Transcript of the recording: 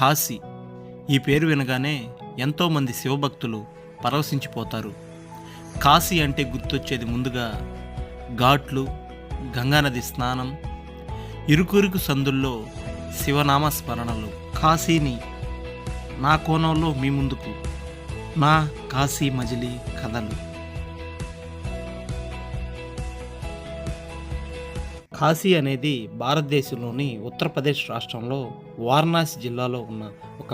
కాశీ ఈ పేరు వినగానే ఎంతోమంది శివభక్తులు పరవశించిపోతారు. కాశీ అంటే గుర్తొచ్చేది ముందుగా ఘాట్లు, గంగానది స్నానం, ఇరుకురుకు సందుల్లో శివనామ స్మరణలు. కాశీని నా కోణంలో మీ ముందుకు, నా కాశీ మజిలీ కథలు. కాశీ అనేది భారతదేశంలోని ఉత్తరప్రదేశ్ రాష్ట్రంలో వారణాసి జిల్లాలో ఉన్న ఒక